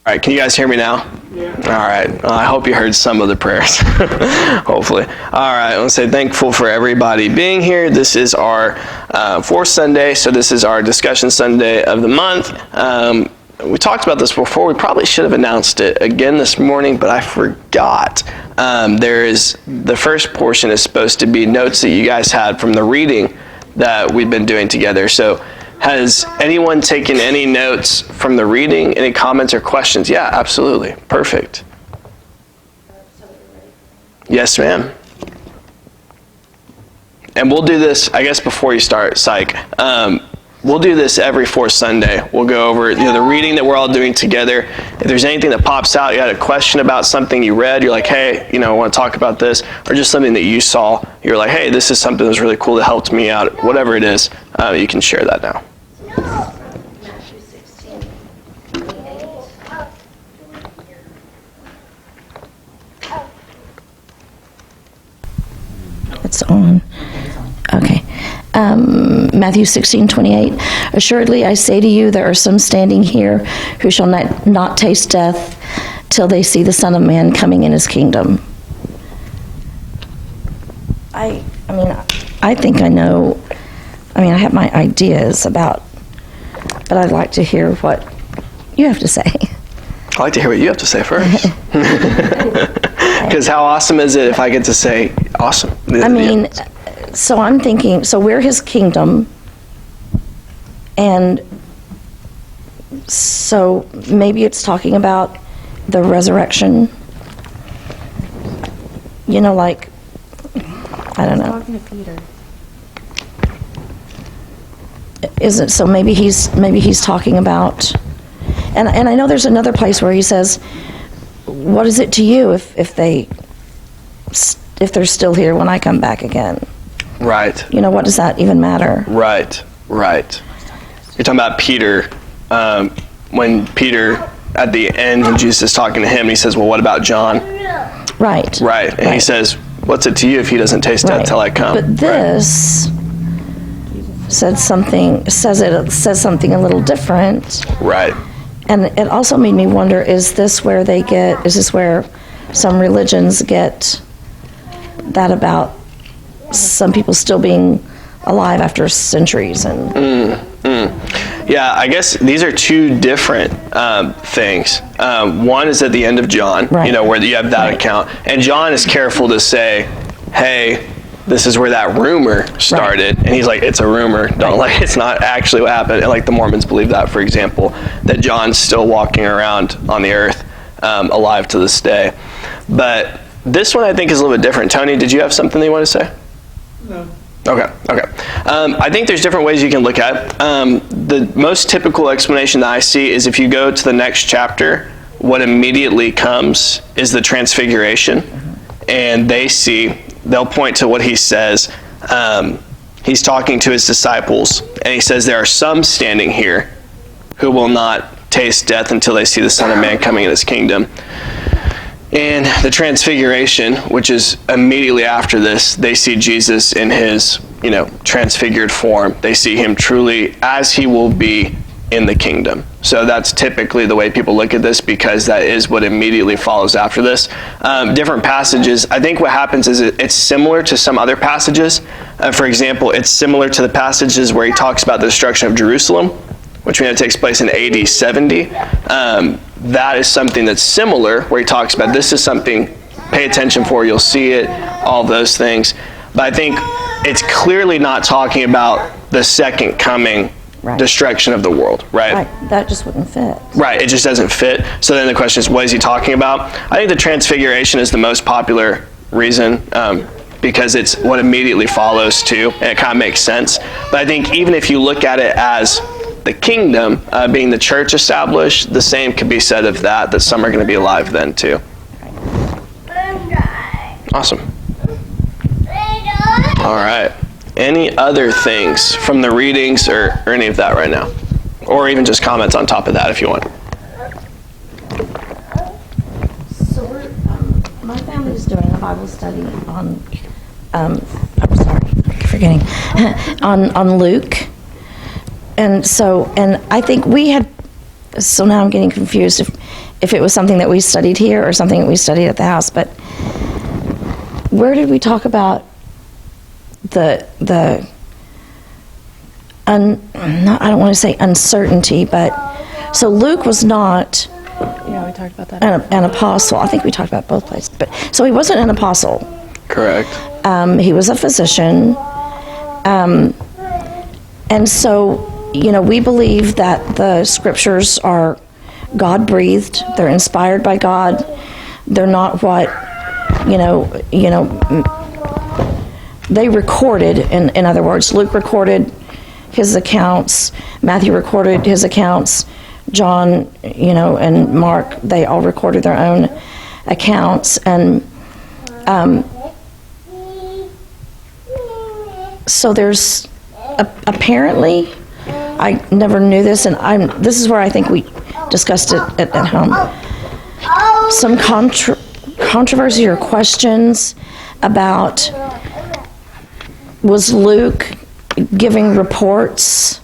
All right, can you guys hear me now? Yeah. All right. I hope you heard some of the prayers, hopefully. All right, I want to say thankful for everybody being here. This is our fourth Sunday, so this is our discussion Sunday of the month. We talked about this before. We probably should have announced it again this morning, but I forgot. The first portion is supposed to be notes that you guys had from the reading that we've been doing together. So has anyone taken any notes from the reading? Any comments or questions? Yeah, absolutely. Perfect. Yes, ma'am. And we'll do this, I guess, before you start, Psych. We'll do this every fourth Sunday. We'll go over the reading that we're all doing together. If there's anything that pops out, you had a question about something you read, you're like, hey, I want to talk about this, or just something that you saw, you're like, hey, this is something that's really cool that helped me out, whatever it is, you can share that now. Matthew 16:28. It's on. Okay. Matthew 16:28. Assuredly, I say to you, there are some standing here who shall not taste death till they see the Son of Man coming in his kingdom. I think I know. I have my ideas about, but I'd like to hear what you have to say. I'd like to hear what you have to say first. Because how awesome is it if I get to say awesome? So I'm thinking, so we're his kingdom, and so maybe it's talking about the resurrection, like, I don't know. Talking to Peter. Is it, so maybe he's talking about, and I know there's another place where he says, what is it to you if they're still here when I come back again? Right. What does that even matter? Right. You're talking about Peter, when Peter, at the end, when Jesus is talking to him, he says, well, what about John? Right. And he says, what's it to you if he doesn't taste death till I come? But this says something a little different. Right. And it also made me wonder, is this where some religions get that about some people still being alive after centuries? Yeah, I guess these are two different things. One is at the end of John, where you have that account. And John is careful to say, hey, this is where that rumor started. And he's like, it's a rumor. It's not actually what happened. And the Mormons believe that, for example, that John's still walking around on the earth, alive to this day. But this one I think is a little bit different. Tony, did you have something that you want to say? No. Okay. I think there's different ways you can look at it. The most typical explanation that I see is if you go to the next chapter, what immediately comes is the transfiguration. And they'll point to what he says. He's talking to his disciples, and he says, there are some standing here who will not taste death until they see the Son of Man coming in his kingdom. And the transfiguration, which is immediately after this, they see Jesus in his, transfigured form. They see him truly as he will be in the kingdom. So that's typically the way people look at this, because that is what immediately follows after this. Different passages, I think what happens is it's similar to some other passages. For example, it's similar to the passages where he talks about the destruction of Jerusalem, which we know takes place in AD 70. That is something that's similar, where he talks about this is something, pay attention for, you'll see it, all those things. But I think it's clearly not talking about the second coming destruction of the world, right? That just wouldn't fit. Right, it just doesn't fit. So then the question is, what is he talking about? I think the transfiguration is the most popular reason, because it's what immediately follows too, and it kind of makes sense. But I think even if you look at it as the kingdom, being the church established, the same could be said of that some are going to be alive then too. Awesome. All right. Any other things from the readings or any of that right now? Or even just comments on top of that if you want. So my family is doing a Bible study on, on Luke. And I think we had, so now I'm getting confused if it was something that we studied here or something that we studied at the house. But where did we talk about I don't want to say uncertainty, but so Luke was not Yeah, we talked about that. an apostle. I think we talked about both places. But so he wasn't an apostle. Correct. He was a physician. And so, we believe that the scriptures are God-breathed. They're inspired by God. They're not what, they recorded, in other words. Luke recorded his accounts. Matthew recorded his accounts. John, and Mark, they all recorded their own accounts. And so there's apparently, I never knew this, and this is where I think we discussed it at home, some controversy or questions about, was Luke giving reports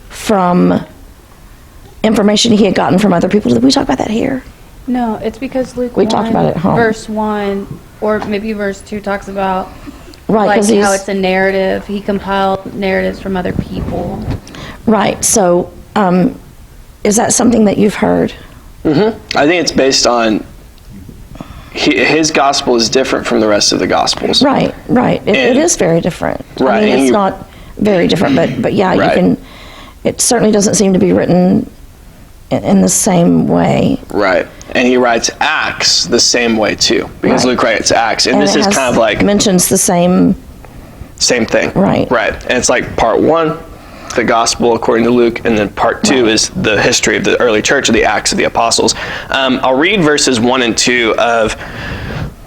from information he had gotten from other people? Did we talk about that here? No, it's because Luke We talked about it at home. verse 1, or maybe verse 2 talks about Right, like 'cause how it's a narrative. He compiled narratives from other people. Right, so is that something that you've heard? I think it's based on his gospel is different from the rest of the gospels. Right. It is very different. Right, I mean, and it's not very different, but yeah, Right. you can. It certainly doesn't seem to be written in the same way. Right. And he writes Acts the same way too, because Right. Luke writes Acts, and And this it is has kind of like mentions the same. same thing. Right. Right. And it's like part 1, the gospel according to Luke, and then part 2 is the history of the early church, or the Acts of the Apostles. I'll read verses 1 and 2 of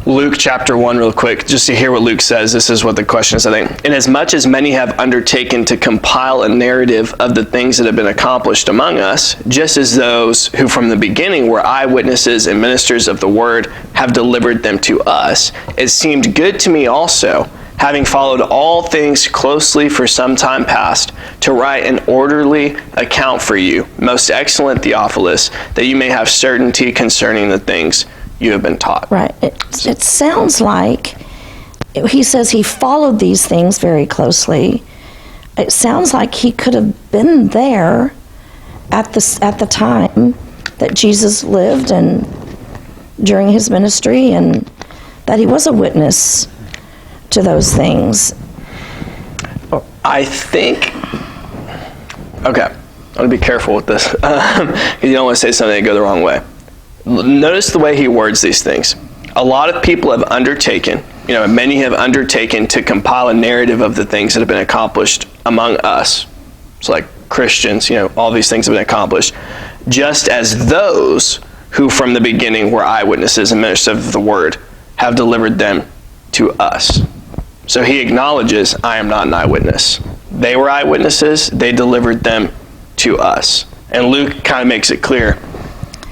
Luke chapter 1 real quick, just to hear what Luke says. This is what the question is, I think. Inasmuch as many have undertaken to compile a narrative of the things that have been accomplished among us, just as those who from the beginning were eyewitnesses and ministers of the word have delivered them to us, it seemed good to me also, having followed all things closely for some time past, to write an orderly account for you, most excellent Theophilus, that you may have certainty concerning the things you have been taught. Right. It sounds like he says he followed these things very closely. It sounds like he could have been there at the time that Jesus lived and during his ministry, and that he was a witness to those things. I think, okay, I'm going to be careful with this, because you don't want to say something that go the wrong way. Notice the way he words these things. A lot of people have undertaken, many have undertaken to compile a narrative of the things that have been accomplished among us. So like Christians, all these things have been accomplished, just as those who from the beginning were eyewitnesses and ministers of the word have delivered them to us. So he acknowledges, I am not an eyewitness. They were eyewitnesses, they delivered them to us. And Luke kind of makes it clear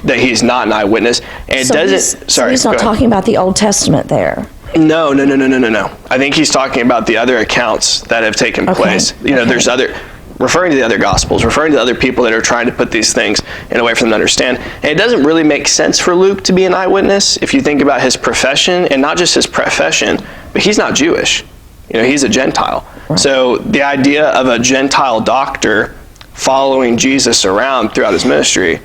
that he's not an eyewitness. And it doesn't, sorry. He's not talking about the Old Testament there. No. I think he's talking about the other accounts that have taken place. There's referring to the other gospels, referring to other people that are trying to put these things in a way for them to understand. And it doesn't really make sense for Luke to be an eyewitness if you think about his profession, and not just his profession, but he's not Jewish. He's a Gentile. Right. So the idea of a Gentile doctor following Jesus around throughout his ministry,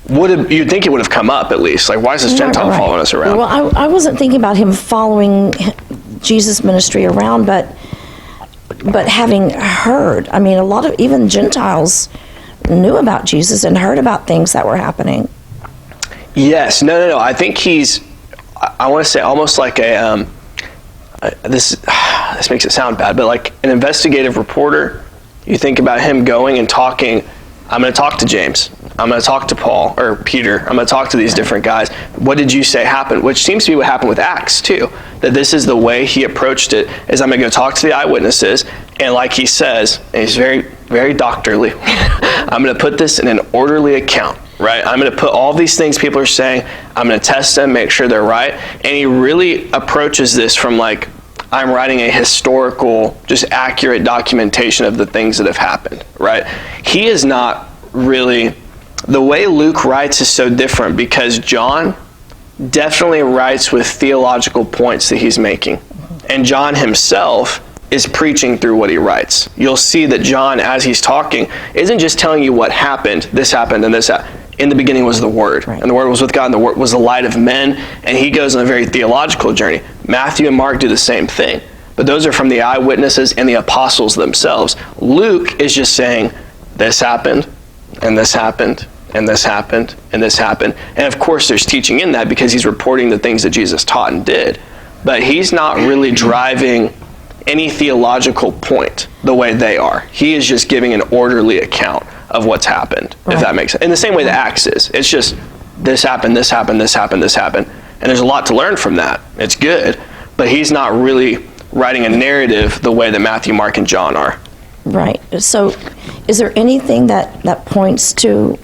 you'd think it would have come up at least. Like, why is this Gentile following us around? Well, I wasn't thinking about him following Jesus' ministry around, but having heard. I mean, a lot of even Gentiles knew about Jesus and heard about things that were happening. Yes. No. I think he's, I want to say almost like a, this makes it sound bad, but like an investigative reporter. You think about him going and talking, I'm going to talk to James. I'm going to talk to Paul or Peter. I'm going to talk to these different guys. What did you say happened? Which seems to be what happened with Acts too. That this is the way he approached it, is I'm going to go talk to the eyewitnesses. And like he says, and he's very, very doctorly, I'm going to put this in an orderly account, right? I'm going to put all these things people are saying, I'm going to test them, make sure they're right. And he really approaches this from like, I'm writing a historical, just accurate documentation of the things that have happened, right? He is not really the way Luke writes is so different because John definitely writes with theological points that he's making. And John himself is preaching through what he writes. You'll see that John, as he's talking, isn't just telling you what happened, and this happened. In the beginning was the Word, and the Word was with God, and the Word was the light of men, and he goes on a very theological journey. Matthew and Mark do the same thing, but those are from the eyewitnesses and the apostles themselves. Luke is just saying, this happened, and this happened, and this happened, and this happened. And of course there's teaching in that because he's reporting the things that Jesus taught and did. But he's not really driving any theological point the way they are. He is just giving an orderly account of what's happened, if that makes sense. In the same way that Acts is. It's just, this happened, this happened, this happened, this happened. And there's a lot to learn from that. It's good. But he's not really writing a narrative the way that Matthew, Mark, and John are. Right. So is there anything that points to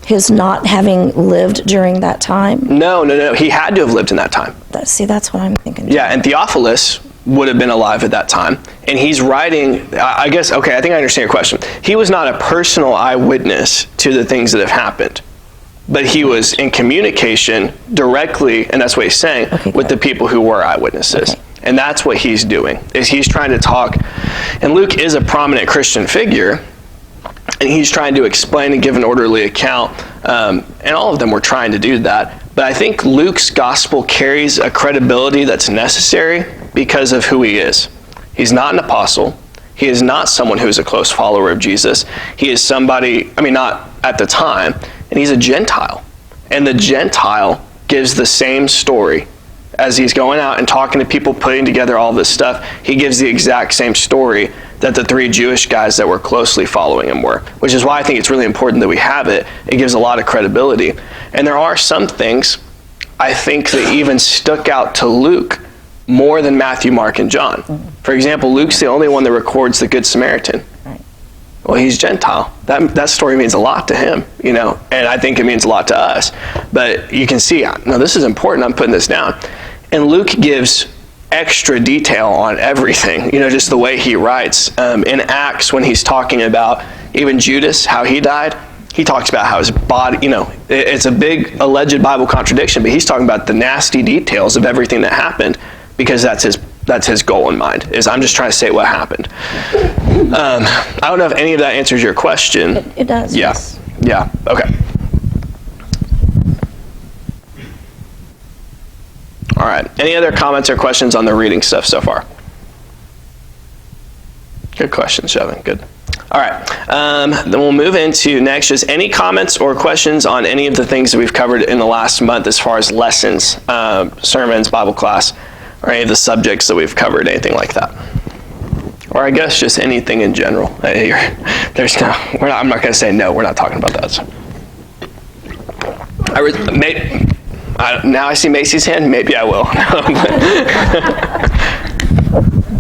his not having lived during that time? No. He had to have lived in that time. That's what I'm thinking. Yeah, and Theophilus would have been alive at that time. And he's writing, I guess, okay, I think I understand your question. He was not a personal eyewitness to the things that have happened. But he was in communication directly, and that's what he's saying, with the people who were eyewitnesses. Okay. And that's what he's doing, is he's trying to talk. And Luke is a prominent Christian figure, and he's trying to explain and give an orderly account. And all of them were trying to do that. But I think Luke's gospel carries a credibility that's necessary because of who he is. He's not an apostle. He is not someone who is a close follower of Jesus. He is somebody, not at the time, and he's a Gentile. And the Gentile gives the same story. As he's going out and talking to people, putting together all this stuff, he gives the exact same story that the three Jewish guys that were closely following him were, which is why I think it's really important that we have it. It gives a lot of credibility. And there are some things, I think, that even stuck out to Luke more than Matthew, Mark, and John. For example, Luke's the only one that records the Good Samaritan. Well, he's Gentile. That story means a lot to him, and I think it means a lot to us. But you can see, no, this is important. I'm putting this down. And Luke gives extra detail on everything, just the way he writes. In Acts, when he's talking about even Judas, how he died, he talks about how his body, it's a big alleged Bible contradiction, but he's talking about the nasty details of everything that happened because that's his goal in mind, is I'm just trying to say what happened. I don't know if any of that answers your question. It does. Yeah. Yes. Yeah. Okay. All right. Any other comments or questions on the reading stuff so far? Good question, Shevin. Good. All right. Then we'll move into next. Just any comments or questions on any of the things that we've covered in the last month as far as lessons, sermons, Bible class, or any of the subjects that we've covered, anything like that? Or I guess just anything in general. I'm not going to say no. We're not talking about that. So. Now I see Macy's hand. Maybe I will.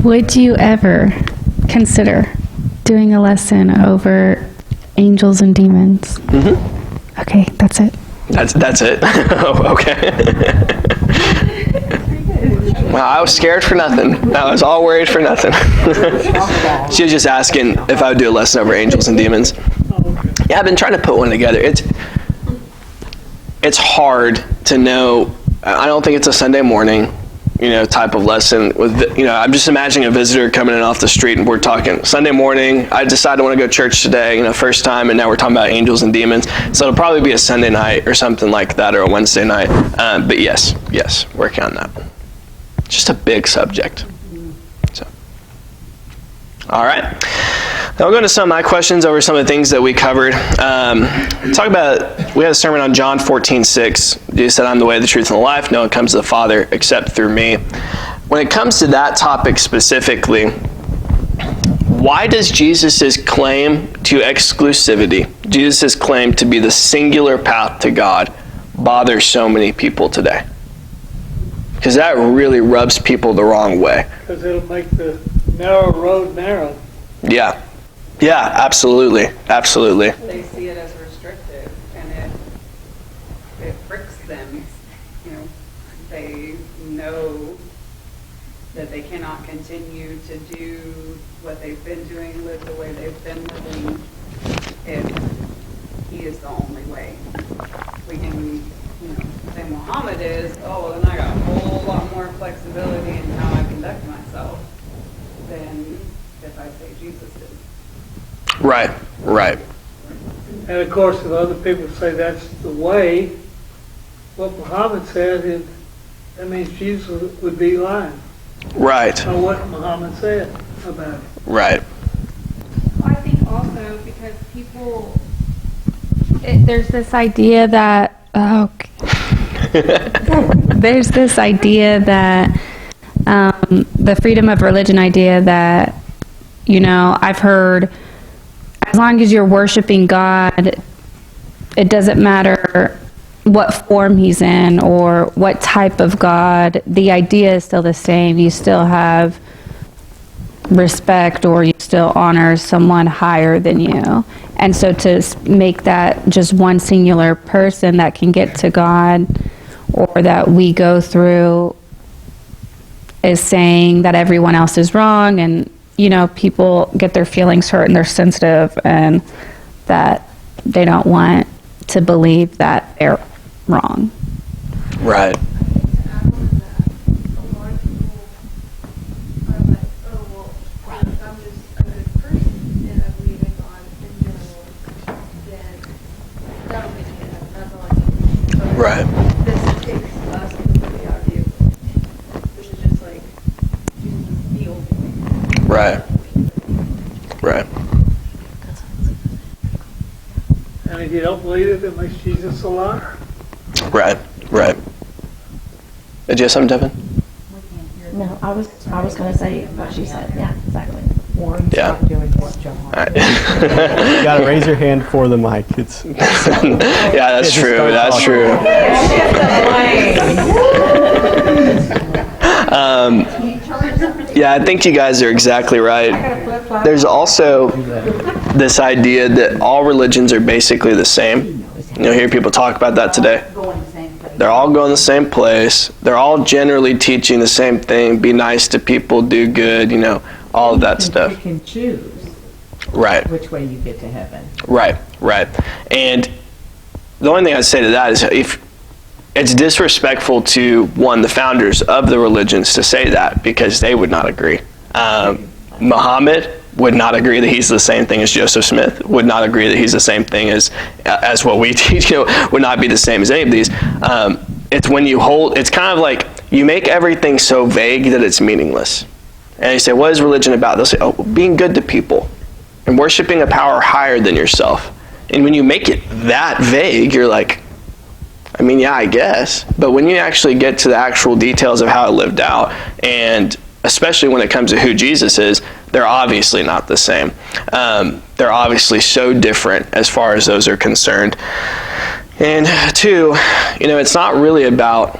Would you ever consider doing a lesson over angels and demons? Mm-hmm. Okay, that's it. That's it? Oh, okay. Well, I was scared for nothing. I was all worried for nothing. She was just asking if I would do a lesson over angels and demons. Yeah, I've been trying to put one together. It's hard to know. I don't think it's a Sunday morning, type of lesson. I'm just imagining a visitor coming in off the street and we're talking Sunday morning. I decided I want to go to church today, first time, and now we're talking about angels and demons. So it'll probably be a Sunday night or something like that, or a Wednesday night. But yes, working on that. Just a big subject. So, all right. Now we'll go into some of my questions over some of the things that we covered. We had a sermon on John 14:6. Jesus said, I'm the way, the truth, and the life. No one comes to the Father except through me. When it comes to that topic specifically, why does Jesus' claim to exclusivity, Jesus' claim to be the singular path to God, bother so many people today? Because that really rubs people the wrong way. Because it'll make the narrow road narrow. Yeah. Yeah, absolutely. Absolutely. They see it as restrictive, and it fricks them. They know that they cannot continue to do what they've been doing, live the way they've been living, if he is the only way. We can, say Muhammad is, oh, well, then I got a whole lot more flexibility in how I conduct myself than if I say Jesus is. Right, right. And of course, if other people say that's the way, what Muhammad said, that means Jesus would be lying. Right. Or what Muhammad said about it. Right. I think also because there's this idea that, there's this idea that, the freedom of religion idea that, I've heard, as long as you're worshiping God, it doesn't matter what form he's in or what type of God, the idea is still the same. You still have respect or you still honor someone higher than you. And so to make that just one singular person that can get to God or that we go through is saying that everyone else is wrong, and people get their feelings hurt and they're sensitive and that they don't want to believe that they're wrong. Right. Right. This takes us completely out of view, which is just like Jesus is the only way. Right. Right. And if you don't believe it, it makes Jesus a liar. Right. Right. Did you have something, Devin? No, I was going to say what she said. Yeah, exactly. Warren's Yeah. not doing his job. All right. You gotta raise your hand for the mic. It's Yeah, that's just true. start That's talking. true. Yeah, I think you guys are exactly right. There's also this idea that all religions are basically the same. You'll hear people talk about that today. They're all going the same place. They're all generally teaching the same thing. Be nice to people, do good, all of that stuff. You can choose Right. which way you get to heaven. Right, right. And the only thing I'd say to that is if it's disrespectful to, one, the founders of the religions to say that because they would not agree. Muhammad would not agree that he's the same thing as Joseph Smith, would not agree that he's the same thing as what we teach, would not be the same as any of these. It's when you it's kind of like you make everything so vague that it's meaningless. And you say, what is religion about? They'll say, being good to people and worshiping a power higher than yourself. And when you make it that vague, you're like, yeah, I guess. But when you actually get to the actual details of how it lived out, and especially when it comes to who Jesus is, they're obviously not the same. They're obviously so different as far as those are concerned. And two, it's not really about,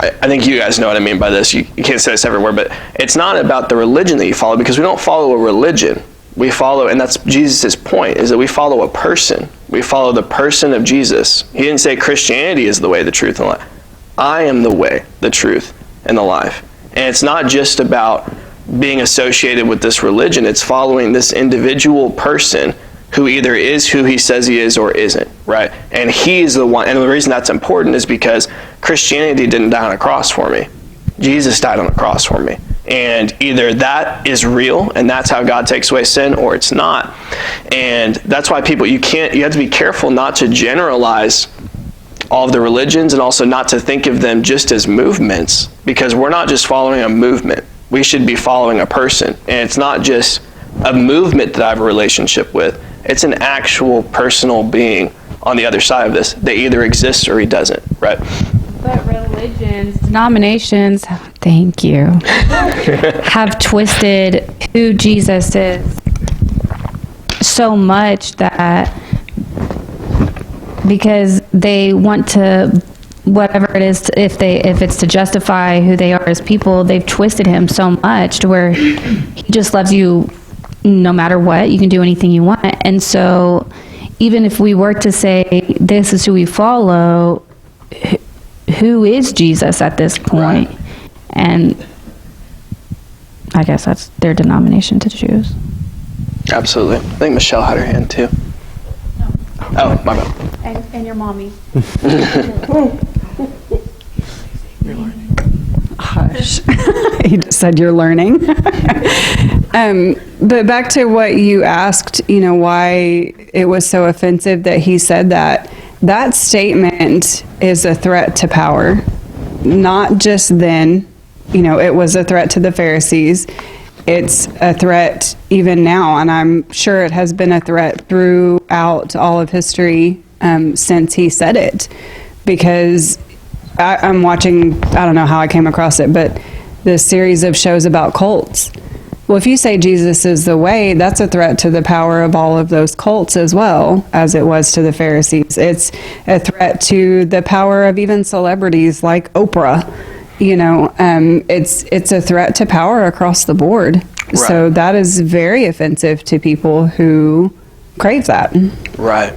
I think you guys know what I mean by this. You can't say this everywhere, but it's not about the religion that you follow, because we don't follow a religion. We follow, and that's Jesus' point, is that we follow a person. We follow the person of Jesus. He didn't say Christianity is the way, the truth, and the life. I am the way, the truth, and the life. And it's not just about being associated with this religion. It's following this individual person who either is who he says he is or isn't, right? And he is the one, and the reason that's important is because Christianity didn't die on a cross for me. Jesus died on the cross for me. And either that is real and that's how God takes away sin, or it's not. And that's why people, you have to be careful not to generalize all of the religions, and also not to think of them just as movements, because we're not just following a movement. We should be following a person. And it's not just a movement that I have a relationship with. It's an actual personal being on the other side of this that either exists or he doesn't, right? But religions, denominations, thank you, have twisted who Jesus is so much that because they want to, whatever it is, if it's to justify who they are as people, they've twisted him so much to where he just loves you no matter what. You can do anything you want. And so even if we were to say this is who we follow, who is Jesus at this point? Right. And I guess that's their denomination to choose. Absolutely. I think Michelle had her hand too. Oh, my bad. And your mommy. Hush. He just said you're learning. But back to what you asked, why it was so offensive that he said that. That statement is a threat to power. Not just then, it was a threat to the Pharisees. It's a threat even now, and I'm sure it has been a threat throughout all of history since he said it. Because I'm watching, I don't know how I came across it, but this series of shows about cults. Well, if you say Jesus is the way, that's a threat to the power of all of those cults as well, as it was to the Pharisees. It's a threat to the power of even celebrities like Oprah. It's a threat to power across the board. Right. So that is very offensive to people who crave that. Right.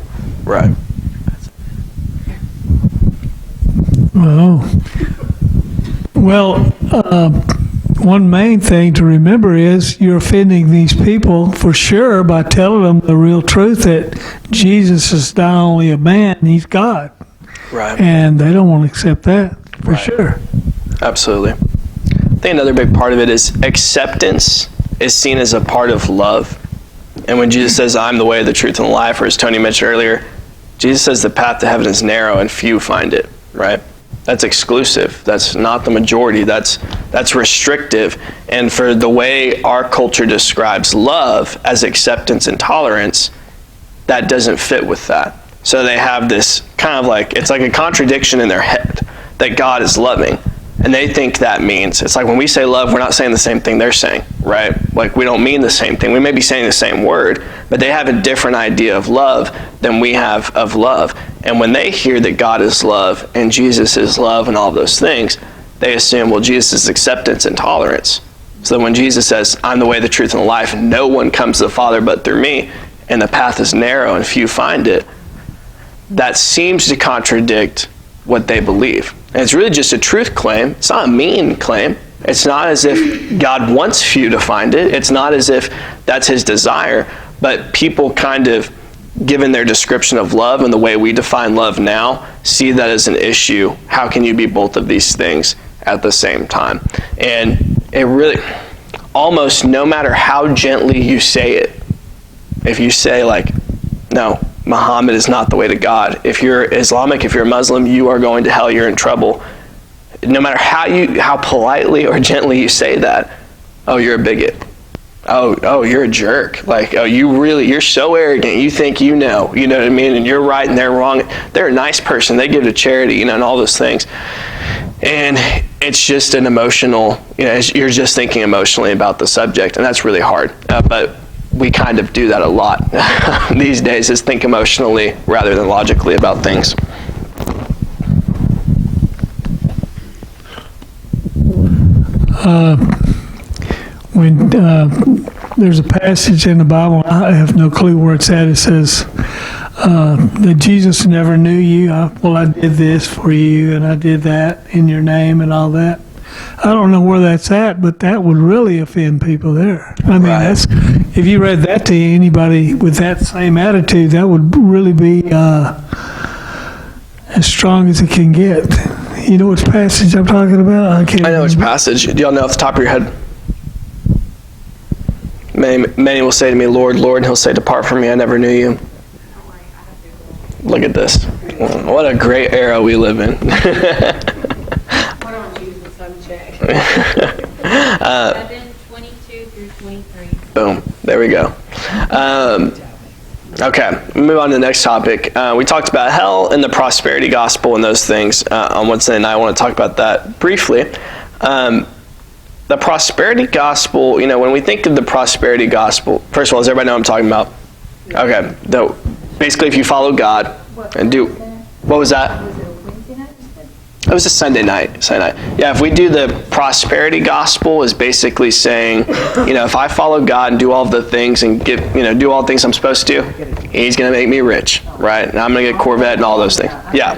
Well, one main thing to remember is you're offending these people for sure by telling them the real truth that Jesus is not only a man, he's God. Right. And they don't want to accept that for Right. sure. Absolutely. I think another big part of it is acceptance is seen as a part of love. And when Jesus says, I'm the way, the truth, and the life, or as Tony mentioned earlier, Jesus says the path to heaven is narrow and few find it, right? That's exclusive. That's not the majority. That's restrictive. And for the way our culture describes love as acceptance and tolerance, that doesn't fit with that. So they have this kind of like, it's like a contradiction in their head that God is loving. And they think that means, it's like when we say love, we're not saying the same thing they're saying, right? Like we don't mean the same thing. We may be saying the same word, but they have a different idea of love than we have of love. And when they hear that God is love and Jesus is love and all those things, they assume, well, Jesus is acceptance and tolerance. So when Jesus says, I'm the way, the truth, and the life, and no one comes to the Father but through me, and the path is narrow and few find it, that seems to contradict what they believe. And it's really just a truth claim. It's not a mean claim. It's not as if God wants few to find it. It's not as if that's his desire. But people kind of, given their description of love and the way we define love now, see that as an issue. How can you be both of these things at the same time? And it really, almost no matter how gently you say it, if you say like, no, Muhammad is not the way to God. If you're Islamic, if you're a Muslim, you are going to hell, you're in trouble. No matter how politely or gently you say that, oh, you're a bigot. Oh, you're a jerk. Like, oh, you're so arrogant. You think you know what I mean? And you're right and they're wrong. They're a nice person. They give to charity, and all those things. And it's just an emotional, you're just thinking emotionally about the subject, and that's really hard. But we kind of do that a lot these days, is think emotionally rather than logically about things. When there's a passage in the Bible, I have no clue where it's at, it says that Jesus never knew you. I did this for you, and I did that in your name and all that. I don't know where that's at, but that would really offend people there. I mean, Right. if you read that to anybody with that same attitude, that would really be as strong as it can get. You know which passage I'm talking about? I know which passage. Do y'all know off the top of your head? Many will say to me, Lord, Lord, and he'll say, depart from me, I never knew you. Look at this. What a great era we live in. Put on Jesus, I'm check. 7:22 through 23. Boom. There we go. Okay, move on to the next topic. We talked about hell and the prosperity gospel and those things on Wednesday night. I want to talk about that briefly. The prosperity gospel, when we think of the prosperity gospel, first of all, does everybody know what I'm talking about? Okay. Basically, if you follow God and do... What was that? It was a Sunday night. Yeah, if we do the prosperity gospel, is basically saying, if I follow God and do all the things and do all the things I'm supposed to, he's going to make me rich, right? And I'm going to get a Corvette and all those things. Yeah.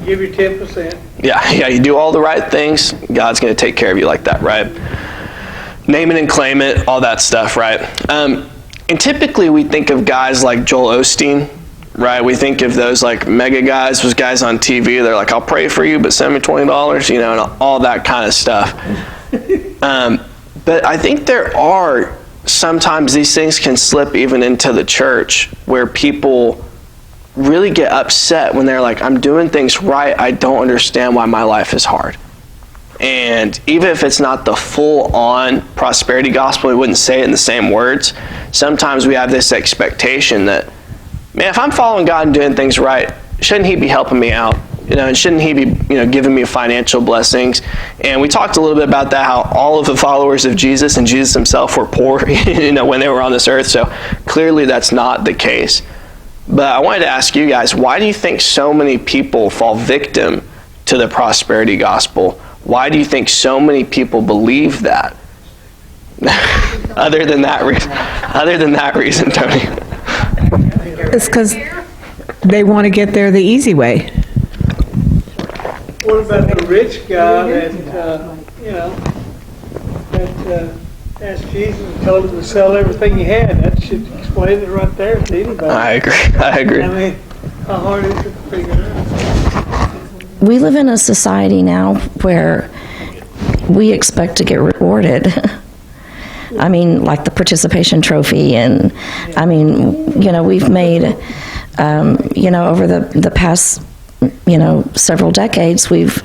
Give you 10%. Yeah, you do all the right things, God's going to take care of you like that, right? Name it and claim it, all that stuff, right? And typically we think of guys like Joel Osteen, right? We think of those like mega guys, those guys on TV. They're like, "I'll pray for you, but send me $20," you know, and all that kind of stuff. But I think there are sometimes these things can slip even into the church where people really get upset when they're like, "I'm doing things right. I don't understand why my life is hard." And even if it's not the full-on prosperity gospel, we wouldn't say it in the same words. Sometimes we have this expectation that, man, if I'm following God and doing things right, shouldn't He be helping me out? You know, and shouldn't He be, giving me financial blessings? And we talked a little bit about that, how all of the followers of Jesus and Jesus Himself were poor, when they were on this earth. So clearly that's not the case. But I wanted to ask you guys, why do you think so many people fall victim to the prosperity gospel? Why do you think so many people believe that? other than that reason, Tony. It's because they want to get there the easy way. What about the rich guy that asked Jesus and told him to sell everything he had? That should explain it right there to anybody. I agree. I mean, how hard is it to figure it out? We live in a society now where we expect to get rewarded. I mean, like the participation trophy, and I mean, we've made, over the past, several decades, we've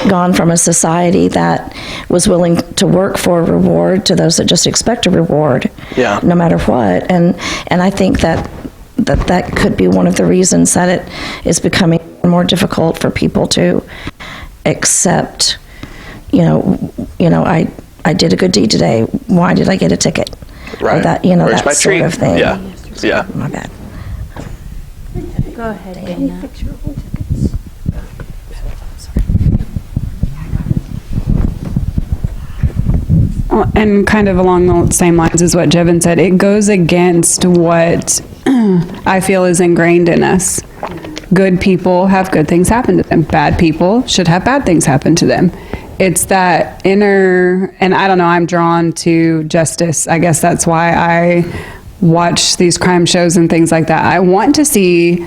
gone from a society that was willing to work for a reward to those that just expect a reward, no matter what. And I think that could be one of the reasons that it is becoming more difficult for people to accept, I did a good deed today. Why did I get a ticket? Right. Or that, Where's that my sort treat? of thing. Yeah. My bad. Go ahead, Dana. And kind of along the same lines as what Jevin said, it goes against what I feel is ingrained in us. Good people have good things happen to them. Bad people should have bad things happen to them. It's that inner, and I don't know, I'm drawn to justice. I guess that's why I watch these crime shows and things like that. I want to see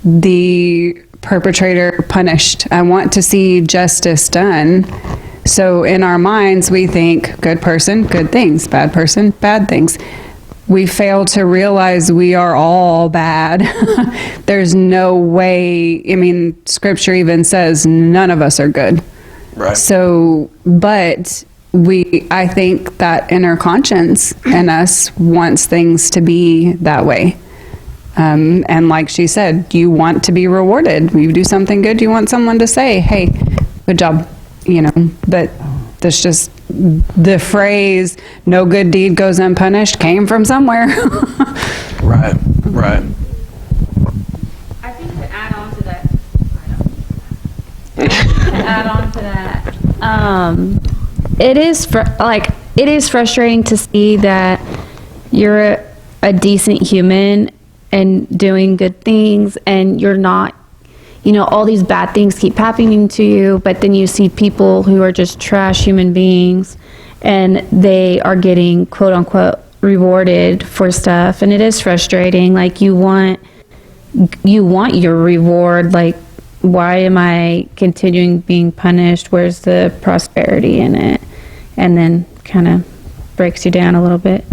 the perpetrator punished. I want to see justice done. So in our minds, we think good person, good things, bad person, bad things. We fail to realize we are all bad. There's no way, Scripture even says none of us are good. Right. So, but I think that inner conscience in us wants things to be that way. And like she said, you want to be rewarded. You do something good, you want someone to say, hey, good job. But that's just the phrase, no good deed goes unpunished, came from somewhere. Right. I think to add on to that, it is frustrating to see that you're a decent human and doing good things, and you're not, all these bad things keep happening to you, but then you see people who are just trash human beings, and they are getting quote unquote rewarded for stuff, and it is frustrating. Like, you want your reward. Like, why am I continuing being punished? Where's the prosperity in it? And then kind of breaks you down a little bit.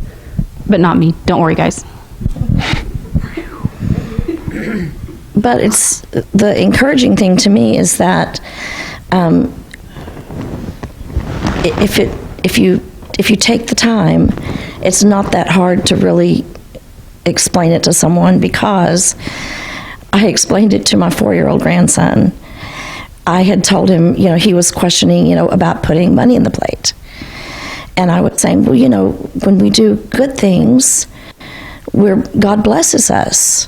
But not me. Don't worry, guys. But it's the encouraging thing to me is that if you take the time, it's not that hard to really explain it to someone, because I explained it to my 4-year-old grandson. I had told him, he was questioning, about putting money in the plate. And I was saying, well, when we do good things, God blesses us.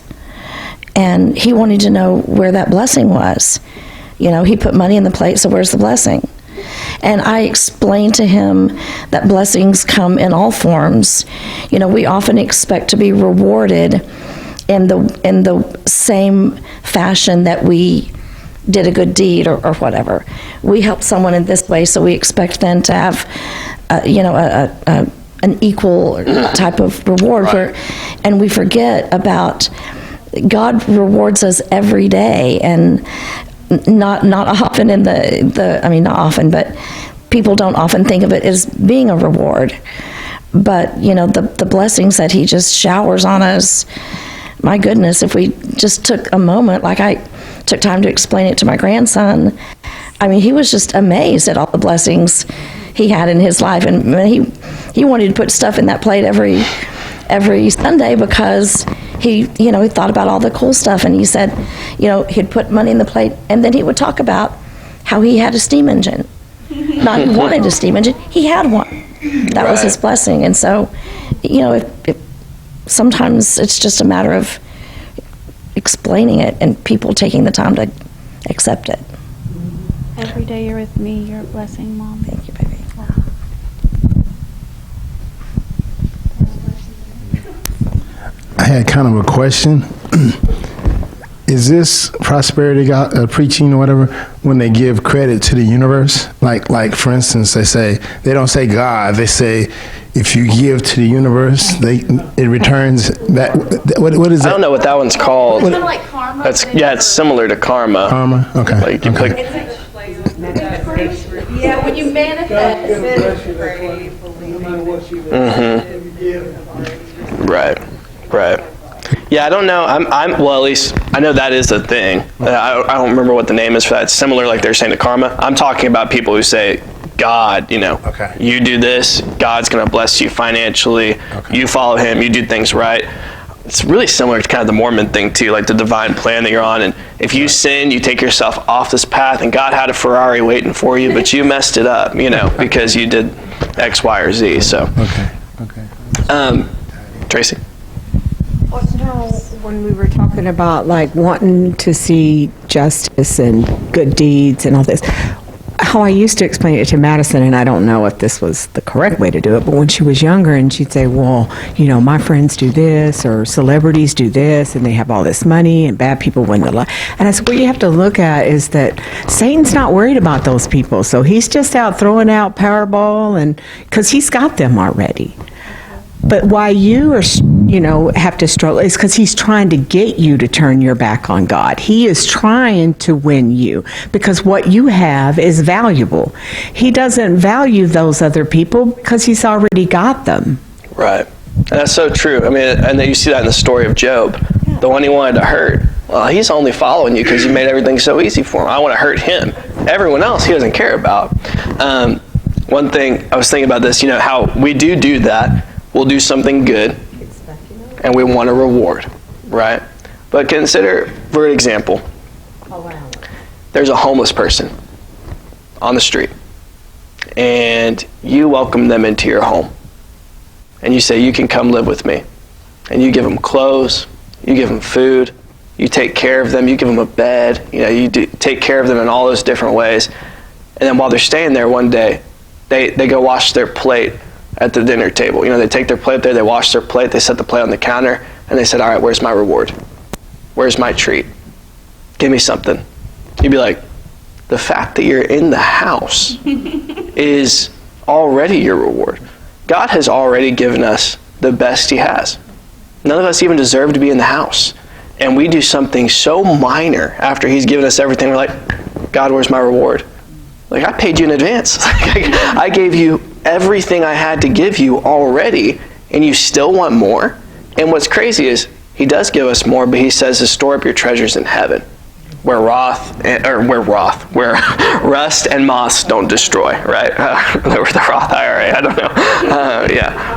And he wanted to know where that blessing was. He put money in the plate, so where's the blessing? And I explained to him that blessings come in all forms. We often expect to be rewarded in the same fashion that we did a good deed or whatever. We help someone in this way, so we expect then to have, an equal type of reward. Right. And we forget about God rewards us every day, and not often not often, but people don't often think of it as being a reward. But, the blessings that he just showers on us, my goodness, if we just took a moment, like I took time to explain it to my grandson, he was just amazed at all the blessings he had in his life. And he wanted to put stuff in that plate every Sunday because he thought about all the cool stuff. And he said, he'd put money in the plate, and then he would talk about how he had a steam engine. Not he wanted a steam engine, he had one. That was his blessing. And so, if sometimes it's just a matter of explaining it and people taking the time to accept it. Every day you're with me, you're a blessing, Mom. Thank you, baby. I had kind of a question. Is this prosperity preaching or whatever when they give credit to the universe? Like for instance, they don't say God. They say if you give to the universe, it returns that. What is that? I don't know what that one's called. It's kind of like karma. It's similar to karma. Karma. Okay. Like you click. Yeah, when you manifest, Right. Yeah, I don't know. Well, at least I know that is a thing. I don't remember what the name is for that. It's similar, like they're saying to karma. I'm talking about people who say, God, okay, you do this, God's going to bless you financially. Okay. You follow him, you do things right. It's really similar to kind of the Mormon thing too, like the divine plan that you're on. And if you sin, you take yourself off this path, and God had a Ferrari waiting for you, but you messed it up, because you did X, Y, or Z. So, okay. Tracy. When we were talking about like wanting to see justice and good deeds and all this, how I used to explain it to Madison, and I don't know if this was the correct way to do it, but when she was younger and she'd say, well, my friends do this, or celebrities do this, and they have all this money, and bad people win the life. And I said, what you have to look at is that Satan's not worried about those people. So he's just out throwing out Powerball, and because he's got them already. But why you are, have to struggle is because he's trying to get you to turn your back on God. He is trying to win you because what you have is valuable. He doesn't value those other people because he's already got them. Right. And that's so true. And then you see that in the story of Job. The one he wanted to hurt. Well, he's only following you because you made everything so easy for him. I want to hurt him. Everyone else he doesn't care about. One thing, I was thinking about this, how we do that. We'll do something good, and we want a reward, right? But consider, for example, there's a homeless person on the street, and you welcome them into your home, and you say, you can come live with me, and you give them clothes, you give them food, you take care of them, you give them a bed, you take care of them in all those different ways, and then while they're staying there one day, they go wash their plate at the dinner table. They take their plate there, they wash their plate, they set the plate on the counter, and they said, all right, where's my reward? Where's my treat? Give me something. You'd be like, the fact that you're in the house is already your reward. God has already given us the best he has. None of us even deserve to be in the house. And we do something so minor after he's given us everything. We're like, God, where's my reward? Like, I paid you in advance. I gave you everything I had to give you already, and you still want more? And what's crazy is he does give us more, but he says to store up your treasures in heaven, where rust and moths don't destroy, right? Or the Roth IRA, I don't know.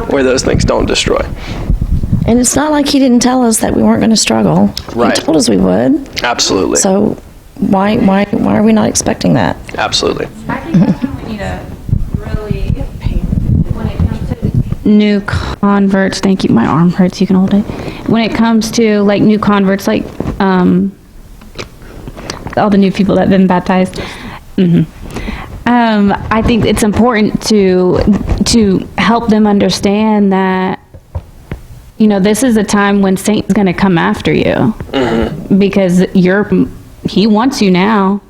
Where those things don't destroy. And it's not like he didn't tell us that we weren't going to struggle. Right. He told us we would. Absolutely. So why are we not expecting that? Absolutely. I think that's when we need to really, when it comes to new converts, thank you, my arm hurts, you can hold it. When it comes to like new converts, like all the new people that have been baptized, I think it's important to help them understand that, this is a time when Satan's going to come after you because he wants you now.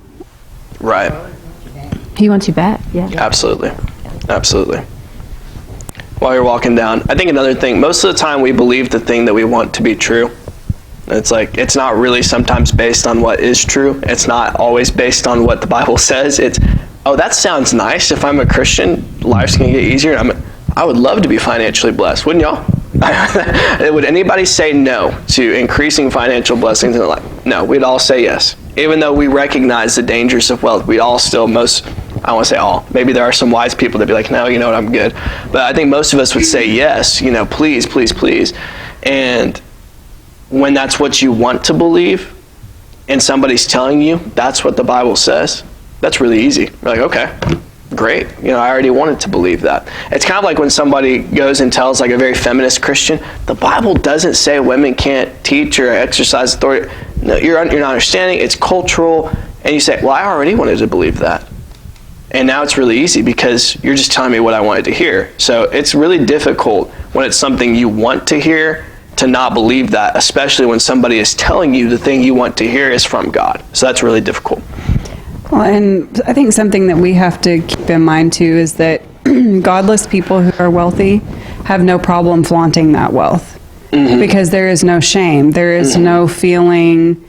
Right. He wants you back. Yeah. Absolutely. While you're walking down, I think another thing, most of the time we believe the thing that we want to be true, It's like, it's not really sometimes based on what is true. It's not always based on what the Bible says. It's, oh, that sounds nice. If I'm a Christian, life's going to get easier. I would love to be financially blessed. Wouldn't y'all? Would anybody say no to increasing financial blessings in their life? No, we'd all say yes. Even though we recognize the dangers of wealth, we all still, I won't say all, maybe there are some wise people that be like, no, you know what, I'm good. But I think most of us would say yes, please, please, please. And when that's what you want to believe, and somebody's telling you that's what the Bible says, that's really easy. You're like, okay, great. I already wanted to believe that. It's kind of like when somebody goes and tells like a very feminist Christian, the Bible doesn't say women can't teach or exercise authority. No, you're not understanding. It's cultural. And you say, well, I already wanted to believe that. And now it's really easy because you're just telling me what I wanted to hear. So it's really difficult when it's something you want to hear to not believe that, especially when somebody is telling you the thing you want to hear is from God. So that's really difficult. Well, and I think something that we have to keep in mind too is that godless people who are wealthy have no problem flaunting that wealth, because there is no shame. There is no feeling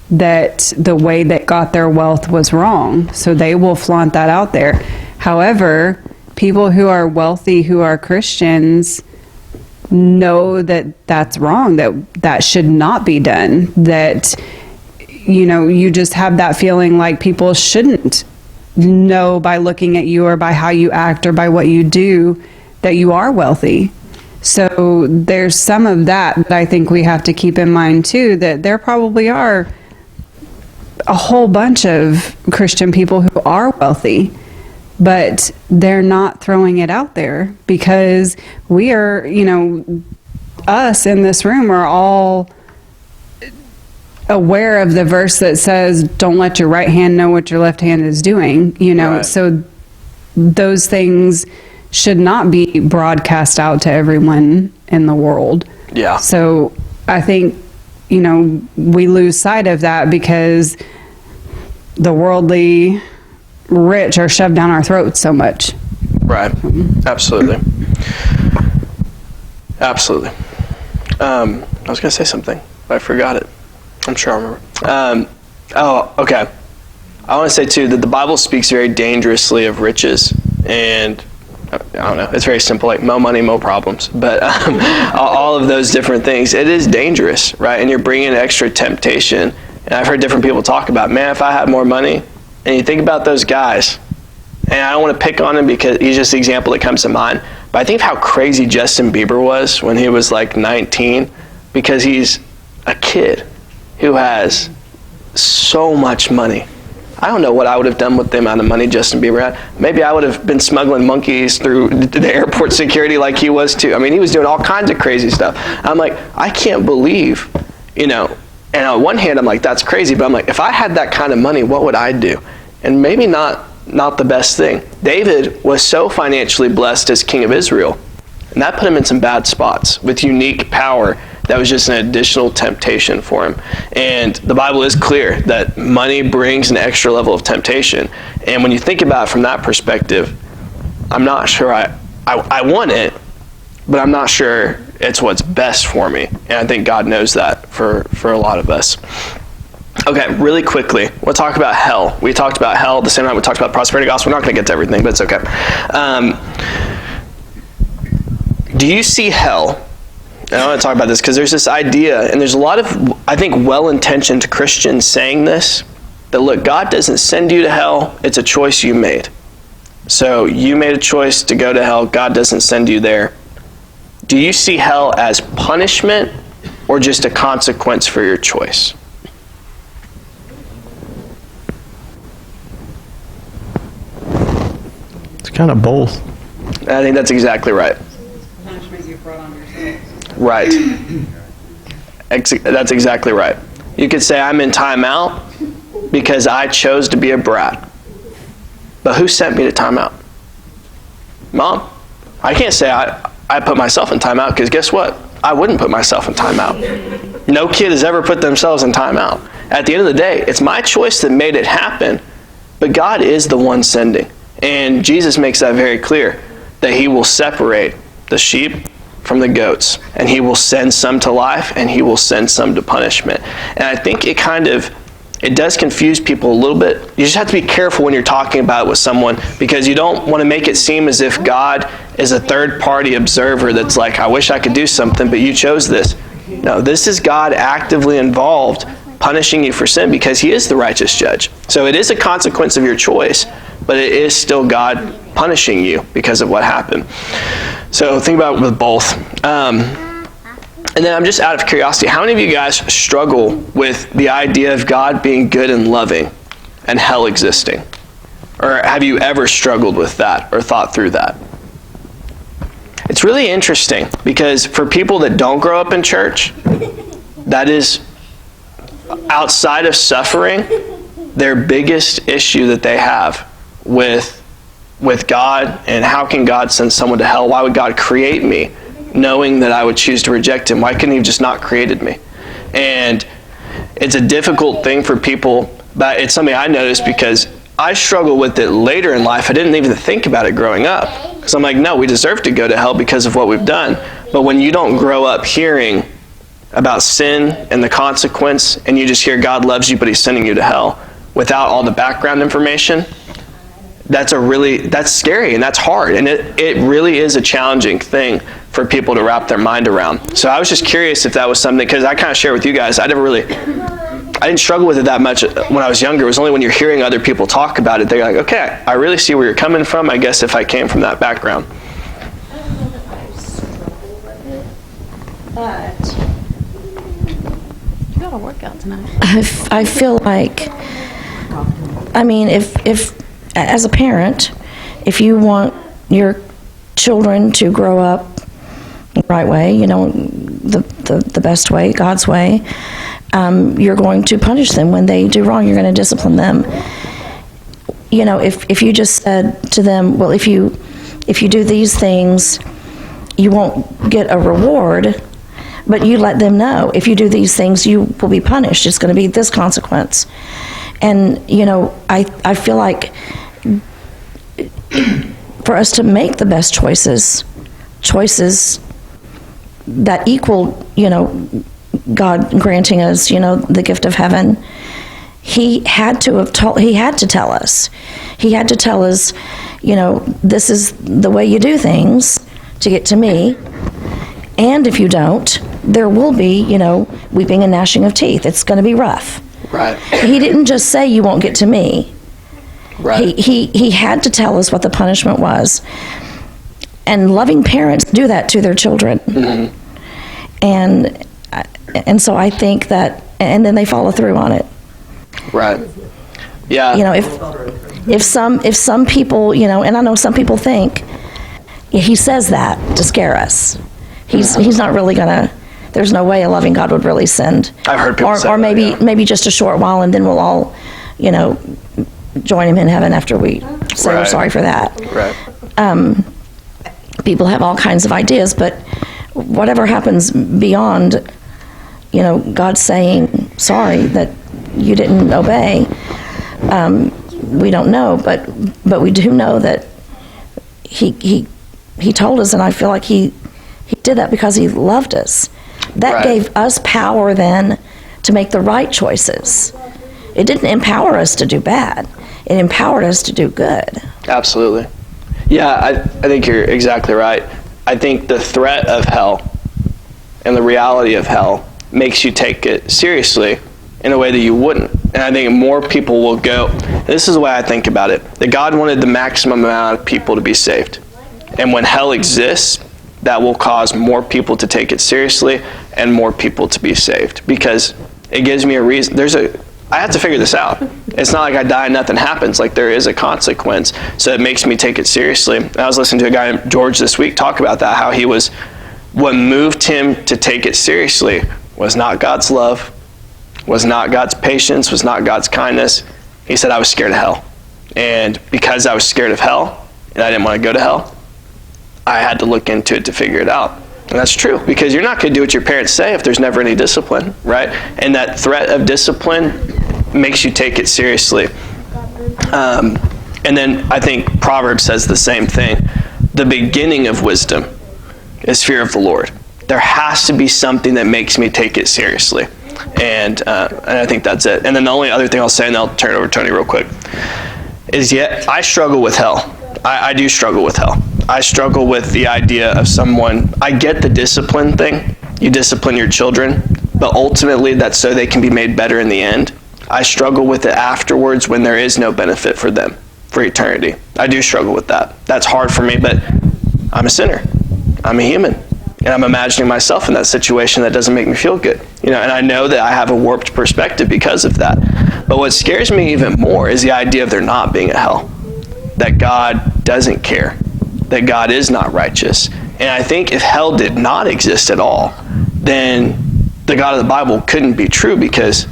that the way that got their wealth was wrong. So they will flaunt that out there. However, people who are wealthy, who are Christians, know that that's wrong, that should not be done, that you just have that feeling like people shouldn't know by looking at you or by how you act or by what you do that you are wealthy. So there's some of that I think we have to keep in mind too, that there probably are a whole bunch of Christian people who are wealthy, but they're not throwing it out there because we are, us in this room are all aware of the verse that says, don't let your right hand know what your left hand is doing, Right. So those things should not be broadcast out to everyone in the world. Yeah. So I think, we lose sight of that because the worldly rich are shoved down our throats so much. Right. Absolutely. Absolutely. I was going to say something, but I forgot it. I'm sure I'll remember. Okay. I want to say, too, that the Bible speaks very dangerously of riches. And, I don't know, it's very simple, like, mo money, mo problems. But all of those different things, it is dangerous, right? And you're bringing extra temptation. And I've heard different people talk about, man, if I had more money, and you think about those guys, and I don't want to pick on him because he's just the example that comes to mind, but I think of how crazy Justin Bieber was when he was like 19, because he's a kid who has so much money. I don't know what I would have done with the amount of money Justin Bieber had. Maybe I would have been smuggling monkeys through the airport security like he was too. I mean, he was doing all kinds of crazy stuff. I'm like, I can't believe, and on one hand, I'm like, that's crazy, but I'm like, if I had that kind of money, what would I do? And maybe not the best thing. David was so financially blessed as king of Israel, and that put him in some bad spots with unique power. That was just an additional temptation for him. And the Bible is clear that money brings an extra level of temptation. And when you think about it from that perspective, I'm not sure I want it, but I'm not sure it's what's best for me. And I think God knows that for a lot of us. Okay, really quickly, we'll talk about hell. We talked about hell at the same time we talked about prosperity gospel. We're not going to get to everything, but it's okay. Do you see hell? And I want to talk about this because there's this idea, and there's a lot of, I think, well-intentioned Christians saying this, that look, God doesn't send you to hell, it's a choice you made. So you made a choice to go to hell, God doesn't send you there. Do you see hell as punishment or just a consequence for your choice? It's kind of both. I think that's exactly right. Punishment you brought on yourself. Right. That's exactly right. You could say, I'm in timeout because I chose to be a brat. But who sent me to timeout? Mom. I can't say I put myself in timeout because guess what? I wouldn't put myself in timeout. No kid has ever put themselves in timeout. At the end of the day, it's my choice that made it happen, but God is the one sending. And Jesus makes that very clear, that he will separate the sheep from the goats, and he will send some to life, and he will send some to punishment. And I think it does confuse people a little bit. You just have to be careful when you're talking about it with someone, because you don't want to make it seem as if God is a third-party observer that's like, I wish I could do something, but you chose this. No, this is God actively involved, punishing you for sin, because he is the righteous judge. So it is a consequence of your choice, but it is still God punishing you because of what happened. So think about it with both. And then I'm just out of curiosity, how many of you guys struggle with the idea of God being good and loving and hell existing? Or have you ever struggled with that or thought through that? It's really interesting, because for people that don't grow up in church, that is, outside of suffering, their biggest issue that they have with God, and how can God send someone to hell? Why would God create me knowing that I would choose to reject him? Why couldn't he have just not created me? And it's a difficult thing for people, but it's something I noticed because I struggle with it later in life. I didn't even think about it growing up, because I'm like, no, we deserve to go to hell because of what we've done. But when you don't grow up hearing about sin and the consequence, and you just hear God loves you but he's sending you to hell without all the background information, that's scary, and that's hard, and it really is a challenging thing for people to wrap their mind around. So I was just curious if that was something, because I kind of share with you guys, I didn't struggle with it that much when I was younger. It was only when you're hearing other people talk about it, they're like, okay, I really see where you're coming from, I guess, if I came from that background. I don't know that I struggle with it, but You got a workout tonight. I feel like, I mean, if as a parent, if you want your children to grow up the right way, the best way, God's way, you're going to punish them when they do wrong. You're going to discipline them. If you just said to them, well, if you do these things, you won't get a reward, but you let them know, if you do these things, you will be punished. It's going to be this consequence. And, I feel like for us to make the best choices that equal, God granting us, the gift of heaven, he had to tell us. He had to tell us, this is the way you do things to get to me. And if you don't, there will be, weeping and gnashing of teeth. It's going to be rough. Right. He didn't just say you won't get to me. Right. He had to tell us what the punishment was. And loving parents do that to their children. Mm-hmm. And so I think that, and then they follow through on it. Right. Yeah. If some people, and I know some people think he says that to scare us. He's not really gonna. There's no way a loving God would really send. I've heard people say or maybe that, yeah. maybe just a short while, and then we'll all, join him in heaven after we say we're Right. sorry for that. Right. People have all kinds of ideas, but whatever happens beyond, God saying sorry that you didn't obey, we don't know, but we do know that he told us, and I feel like he did that because he loved us. That Right. gave us power then to make the right choices. It didn't empower us to do bad. It empowered us to do good. Absolutely. Yeah, I think you're exactly right. I think the threat of hell and the reality of hell makes you take it seriously in a way that you wouldn't. And I think more people will go, this is the way I think about it, that God wanted the maximum amount of people to be saved. And when hell exists, that will cause more people to take it seriously and more people to be saved. Because it gives me a reason. I have to figure this out. It's not like I die and nothing happens. Like, there is a consequence. So it makes me take it seriously. And I was listening to a guy, George, this week talk about that, how what moved him to take it seriously was not God's love, was not God's patience, was not God's kindness. He said, I was scared of hell. And because I was scared of hell, and I didn't want to go to hell, I had to look into it to figure it out. And that's true, because you're not going to do what your parents say if there's never any discipline, right? And that threat of discipline makes you take it seriously. And then I think Proverbs says the same thing. The beginning of wisdom is fear of the Lord. There has to be something that makes me take it seriously. And I think that's it. And then the only other thing I'll say, and I'll turn it over to Tony real quick, is I struggle with hell. I do struggle with hell. I struggle with the idea of someone, I get the discipline thing. You discipline your children, but ultimately that's so they can be made better in the end. I struggle with it afterwards when there is no benefit for them for eternity. I do struggle with that. That's hard for me, but I'm a sinner. I'm a human. And I'm imagining myself in that situation that doesn't make me feel good. And I know that I have a warped perspective because of that. But what scares me even more is the idea of there not being a hell. That God doesn't care. That God is not righteous. And I think if hell did not exist at all, then the God of the Bible couldn't be true, because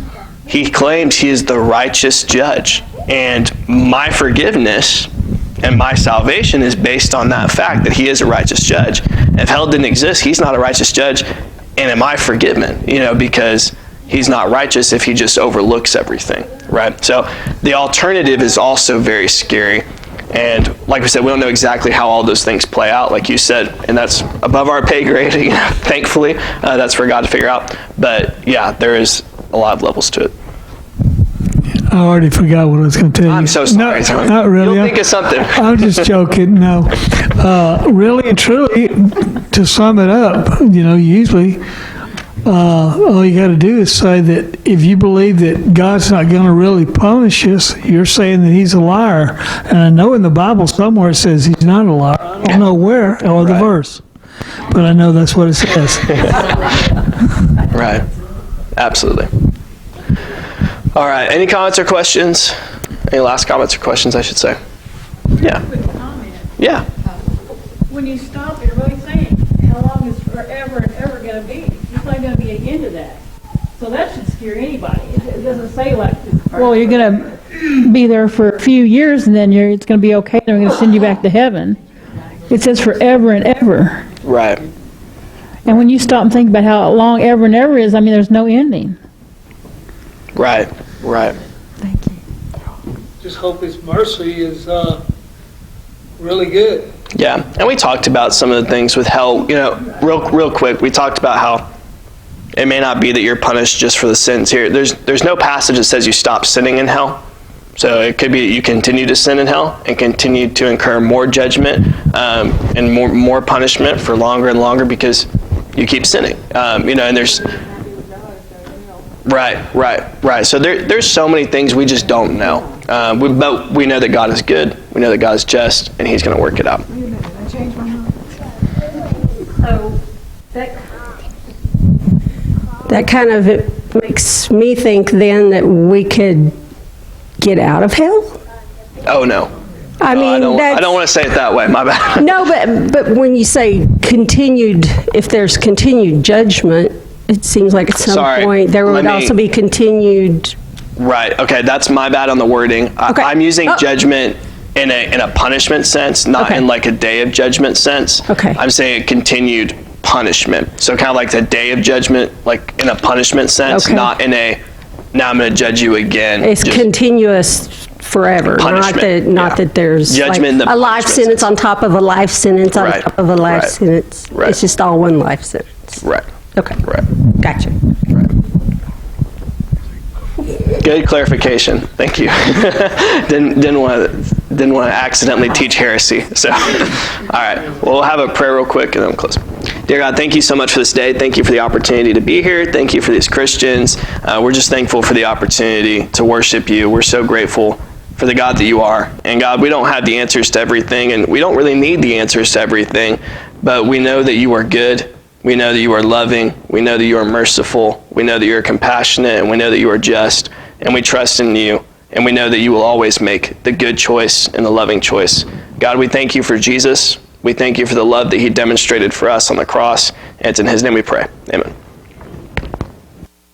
he claims he is the righteous judge. And my forgiveness and my salvation is based on that fact that he is a righteous judge. If hell didn't exist, he's not a righteous judge. And am I forgiven? Because he's not righteous if he just overlooks everything, right? So the alternative is also very scary. And like we said, we don't know exactly how all those things play out, like you said, and that's above our pay grade, thankfully. That's for God to figure out. But yeah, there is a lot of levels to it. I already forgot what I was going to tell you. I'm so sorry. No, not really. You'll think of something. I'm just joking. No. Really and truly, to sum it up, usually all you got to do is say that if you believe that God's not going to really punish us, you're saying that he's a liar. And I know in the Bible somewhere it says he's not a liar. I don't know where or the verse, but I know that's what it says. Right. Absolutely. All right. Any comments or questions? Any last comments or questions, I should say? Yeah. Quick comment. Yeah. When you stop, you're really saying, how long is forever and ever going to be? There's not going to be an end to that. So that should scare anybody. It doesn't say like, well, you're going to be there for a few years and then it's going to be okay. They're going to send you back to heaven. It says forever and ever. Right. And when you stop and think about how long ever and ever is, there's no ending. Right. Right. Thank you. Just hope his mercy is really good. Yeah, and we talked about some of the things with hell. Real quick, we talked about how it may not be that you're punished just for the sins here. There's no passage that says you stop sinning in hell. So it could be that you continue to sin in hell and continue to incur more judgment and more punishment for longer and longer because you keep sinning. And there's right. So there's so many things we just don't know. But we know that God is good. We know that God is just, and he's going to work it out. Wait a minute, I changed my mind. So that kind of makes me think then that we could get out of hell? Oh, no. I don't want to say it that way. My bad. No, but when you say continued, if there's continued judgment, it seems like at some point there would also be continued. Right. Okay. That's my bad on the wording. Okay. I'm using judgment in a punishment sense, not in like a day of judgment sense. Okay. I'm saying a continued punishment. So kind of like the day of judgment, like in a punishment sense, not in a now I'm going to judge you again. It's continuous forever. Not that there's judgment, like a life sentence on top of a life sentence on top of a life sentence. Right. It's just all one life sentence. Right. Okay. Right. Gotcha. Right. Good clarification. Thank you. didn't want to accidentally teach heresy. So, all right. Well, we'll have a prayer real quick and then we'll close. Dear God, thank you so much for this day. Thank you for the opportunity to be here. Thank you for these Christians. We're just thankful for the opportunity to worship you. We're so grateful for the God that you are. And God, we don't have the answers to everything, and we don't really need the answers to everything, but we know that you are good. We know that you are loving. We know that you are merciful. We know that you are compassionate, and we know that you are just. And we trust in you, and we know that you will always make the good choice and the loving choice. God, we thank you for Jesus. We thank you for the love that he demonstrated for us on the cross. And it's in his name we pray. Amen.